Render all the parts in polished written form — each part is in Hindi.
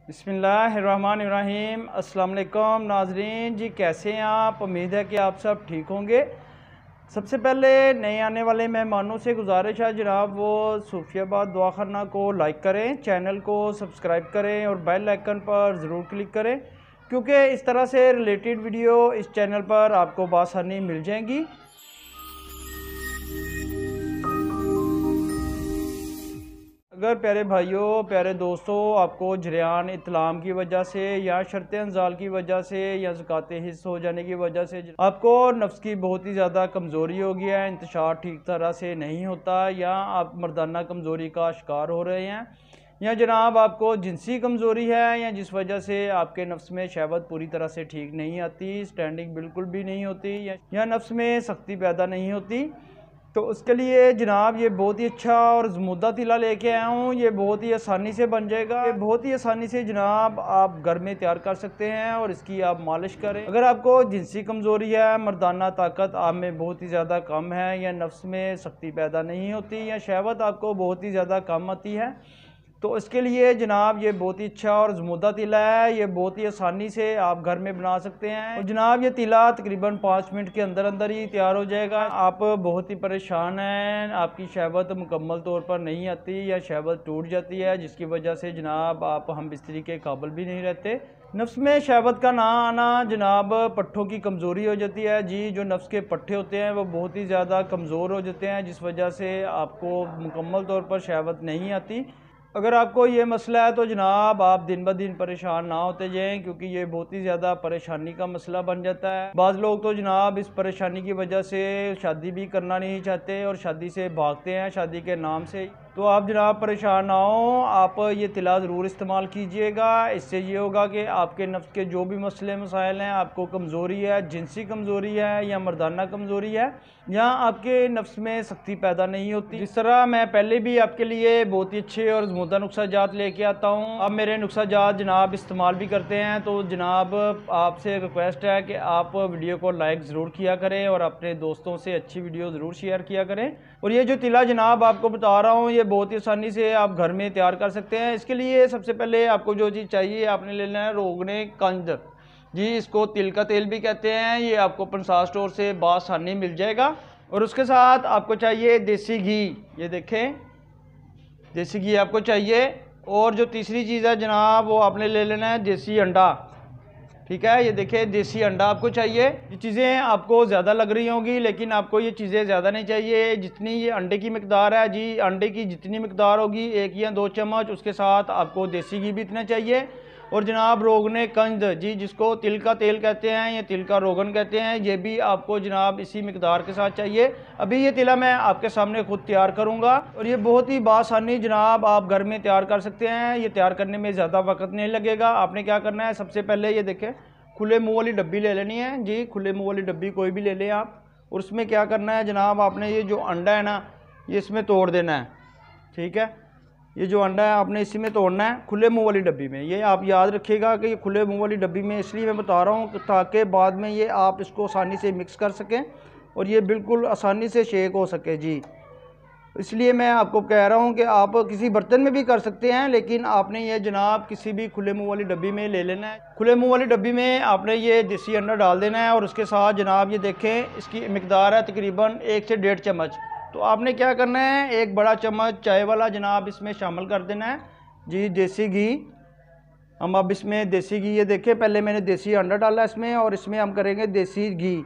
बिस्मिल्लाहिर्रहमानिर्रहीम। अस्सलाम वालेकुम नाजरीन जी, कैसे हैं आप? उम्मीद है कि आप सब ठीक होंगे। सबसे पहले नए आने वाले मेहमानों से गुजारिश है जनाब वो सूफियाबाद दुआखाना को लाइक करें, चैनल को सब्सक्राइब करें और बेल आइकन पर ज़रूर क्लिक करें, क्योंकि इस तरह से रिलेटेड वीडियो इस चैनल पर आपको बआसानी मिल जाएंगी। अगर प्यारे भाइयों, प्यारे दोस्तों, आपको जरियान इतलाम की वजह से या शर्त अंजाल की वजह से या ज़कात हिस्स हो जाने की वजह से आपको नफ्स की बहुत ही ज़्यादा कमज़ोरी हो गया है, इंतशार ठीक तरह से नहीं होता, या आप मर्दाना कमज़ोरी का शिकार हो रहे हैं, या जनाब आपको जिनसी कमज़ोरी है, या जिस वजह से आपके नफ्स में शहवत पूरी तरह से ठीक नहीं आती, स्टैंडिंग बिल्कुल भी नहीं होती, या नफ्स में सख्ती पैदा नहीं होती, तो उसके लिए जनाब ये बहुत ही अच्छा और ज़मुदा तिला लेके आया हूँ। ये बहुत ही आसानी से बन जाएगा। ये बहुत ही आसानी से जनाब आप घर में तैयार कर सकते हैं और इसकी आप मालिश करें। अगर आपको जिनसी कमज़ोरी है, मर्दाना ताकत आप में बहुत ही ज़्यादा कम है, या नफ्स में सख्ती पैदा नहीं होती, या शहवत आपको बहुत ही ज़्यादा कम आती है, तो इसके लिए जनाब ये बहुत ही अच्छा और ज़मुदा तिला है। ये बहुत ही आसानी से आप घर में बना सकते हैं और जनाब ये तिला तकरीबन 5 मिनट के अंदर अंदर ही तैयार हो जाएगा। आप बहुत ही परेशान हैं, आपकी शहवत मुकम्मल तौर पर नहीं आती या शहवत टूट जाती है, जिसकी वजह से जनाब आप हम बिस्तरी के काबिल भी नहीं रहते। नफ्स में शहवत का ना आना जनाब पट्ठों की कमज़ोरी हो जाती है जी। जो नफ्स के पट्ठे होते हैं वो बहुत ही ज़्यादा कमज़ोर हो जाते हैं, जिस वजह से आपको मुकम्मल तौर पर शहवत नहीं आती। अगर आपको ये मसला है तो जनाब आप दिन ब दिन परेशान ना होते जाएं, क्योंकि ये बहुत ही ज़्यादा परेशानी का मसला बन जाता है। बाज़ लोग तो जनाब इस परेशानी की वजह से शादी भी करना नहीं चाहते और शादी से भागते हैं शादी के नाम से। तो आप जनाब परेशान ना हो, आप ये तिला ज़रूर इस्तेमाल कीजिएगा। इससे ये होगा कि आपके नफ्स के जो भी मसले मसाइल हैं, आपको कमज़ोरी है, जिनसी कमज़ोरी है या मर्दाना कमज़ोरी है, या आपके नफ्स में सख्ती पैदा नहीं होती। जिस तरह मैं पहले भी आपके लिए बहुत ही अच्छे और ज़मुदा नुस्ख़ा लेके आता हूँ, अब मेरे नुस्ख़ा जनाब इस्तेमाल भी करते हैं, तो जनाब आपसे रिक्वेस्ट है कि आप वीडियो को लाइक ज़रूर किया करें और अपने दोस्तों से अच्छी वीडियो ज़रूर शेयर किया करें। और ये जो तिला जनाब आपको बता रहा हूँ, ये बहुत ही आसानी से आप घर में तैयार कर सकते हैं। इसके लिए सबसे पहले आपको जो चीज़ चाहिए आपने लेना है रोगने कंद जी, इसको तिल का तेल भी कहते हैं। ये आपको पंसार स्टोर से बआसानी मिल जाएगा। और उसके साथ आपको चाहिए देसी घी, ये देखें देसी घी आपको चाहिए। और जो तीसरी चीज़ है जनाब वो आपने ले लेना है देसी अंडा, ठीक है। ये देखिए देसी अंडा आपको चाहिए। ये चीज़ें आपको ज़्यादा लग रही होंगी, लेकिन आपको ये चीज़ें ज़्यादा नहीं चाहिए। जितनी ये अंडे की मिकदार है जी, अंडे की जितनी मिकदार होगी 1 या 2 चम्मच, उसके साथ आपको देसी घी भी इतना चाहिए। और जनाब रोगने कंद जी, जिसको तिल का तेल कहते हैं या तिल का रोगन कहते हैं, ये भी आपको जनाब इसी मिकदार के साथ चाहिए। अभी ये तिला मैं आपके सामने खुद तैयार करूँगा और ये बहुत ही बआसानी जनाब आप घर में तैयार कर सकते हैं। ये तैयार करने में ज़्यादा वक्त नहीं लगेगा। आपने क्या करना है, सबसे पहले ये देखें खुले मुँह वाली डब्बी ले लेनी है जी। खुले मुँह वाली डब्बी कोई भी ले लें आप। और उसमें क्या करना है जनाब, आपने ये जो अंडा है ना, ये इसमें तोड़ देना है, ठीक है। ये जो अंडा है आपने इसी में तोड़ना है, खुले मुंह वाली डब्बी में। ये आप याद रखिएगा कि ये खुले मुंह वाली डब्बी में इसलिए मैं बता रहा हूँ ताकि बाद में ये आप इसको आसानी से मिक्स कर सकें और ये बिल्कुल आसानी से शेक हो सके जी। इसलिए मैं आपको कह रहा हूँ कि आप किसी बर्तन में भी कर सकते हैं, लेकिन आपने ये जनाब किसी भी खुले मुँह वाली डब्बी में ले लेना है। खुले मुँह वाली डब्बी में आपने ये देसी अंडा डाल देना है और उसके साथ जनाब ये देखें इसकी मिकदार है तकरीबन 1 से 1.5 चम्मच। तो आपने क्या करना है, 1 बड़ा चम्मच चाय वाला जनाब इसमें शामिल कर देना है जी देसी घी। हम अब इसमें देसी घी, ये देखें पहले मैंने देसी अंडा डाला इसमें और इसमें हम करेंगे देसी घी।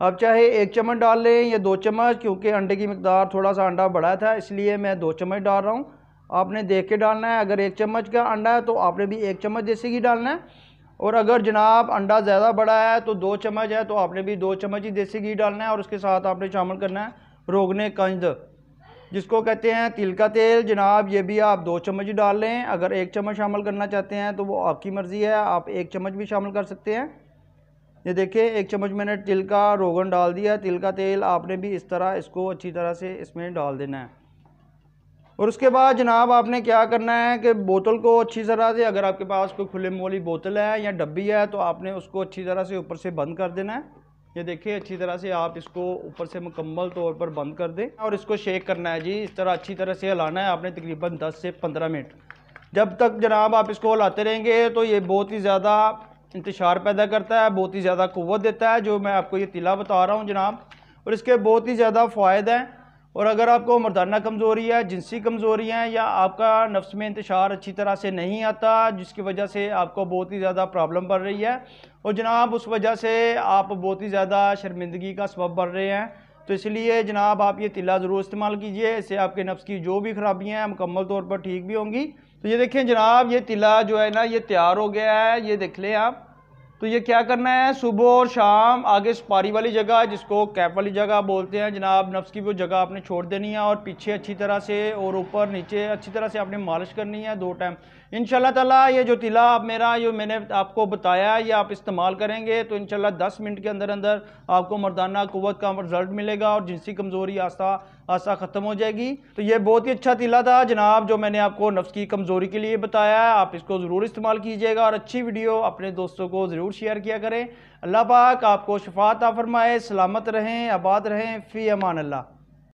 अब चाहे 1 चम्मच डाल लें या 2 चम्मच, क्योंकि अंडे की मिकदार थोड़ा सा अंडा बड़ा था इसलिए मैं 2 चम्मच डाल रहा हूँ। आपने देख के डालना है। अगर 1 चम्मच का अंडा है तो आपने भी 1 चम्मच देसी घी डालना है। और अगर जनाब अंडा ज़्यादा बड़ा है तो 2 चम्मच है तो आपने भी 2 चम्मच ही देसी घी डालना है। और उसके साथ आपने शामिल करना है रोगने कंद, जिसको कहते हैं तिल का तेल। जनाब ये भी आप 2 चम्मच ही डाल लें। अगर 1 चम्मच शामिल करना चाहते हैं तो वो आपकी मर्ज़ी है, आप 1 चम्मच भी शामिल कर सकते हैं। ये देखिए 1 चम्मच मैंने तिल का रोगन डाल दिया। तिल का तेल आपने भी इस तरह इसको अच्छी तरह से इसमें डाल देना है। और उसके बाद जनाब आपने क्या करना है कि बोतल को अच्छी तरह से, अगर आपके पास कोई खुले मुँह वाली बोतल है या डब्बी है, तो आपने उसको अच्छी तरह से ऊपर से बंद कर देना है। ये देखिए अच्छी तरह से आप इसको ऊपर से मुकम्मल तौर पर बंद कर दें और इसको शेक करना है जी। इस तरह अच्छी तरह से हिलाना है आपने तकरीबन 10 से 15 मिनट। जब तक जनाब आप इसको लाते रहेंगे तो ये बहुत ही ज़्यादा इंतशार पैदा करता है, बहुत ही ज़्यादा क़ुव्वत देता है, जो मैं आपको ये तिला बता रहा हूँ जनाब। और इसके बहुत ही ज़्यादा फ़ायदे हैं। और अगर आपको मर्दाना कमज़ोरी है, जिनसी कमज़ोरी है, या आपका नफ्स में इंतशार अच्छी तरह से नहीं आता, जिसकी वजह से आपको बहुत ही ज़्यादा प्रॉब्लम बढ़ रही है और जनाब उस वजह से आप बहुत ही ज़्यादा शर्मिंदगी का सबब बन रहे हैं, तो इसलिए जनाब आप ये तिला ज़रूर इस्तेमाल कीजिए। इससे आपके नफ्स की जो भी खराबियाँ हैं मुकम्मल तौर पर ठीक भी होंगी। तो ये देखें जनाब, ये तिला जो है ना ये तैयार हो गया है, ये देख लें आप। तो ये क्या करना है, सुबह और शाम आगे सुपारी वाली जगह, जिसको कैप वाली जगह बोलते हैं जनाब, नफ्स की वो जगह आपने छोड़ देनी है और पीछे अच्छी तरह से और ऊपर नीचे अच्छी तरह से आपने मालिश करनी है 2 टाइम। इंशाल्लाह ताला ये जो तिला आप मेरा जो मैंने आपको बताया ये आप इस्तेमाल करेंगे तो इंशाल्लाह 10 मिनट के अंदर अंदर आपको मर्दाना क़ुव्वत का रिजल्ट मिलेगा और जिनसी कमज़ोरी आस्ता आस्ता ख़त्म हो जाएगी। तो ये बहुत ही अच्छा तिला था जनाब जो मैंने आपको नफ्स की कमज़ोरी के लिए बताया है। आप इसको ज़रूर इस्तेमाल कीजिएगा और अच्छी वीडियो अपने दोस्तों को ज़रूर शेयर किया करें। अल्लाह पाक आपको शफाअत अता फरमाए, सलामत रहें, आबाद रहें, फ़ी अमान अल्लाह।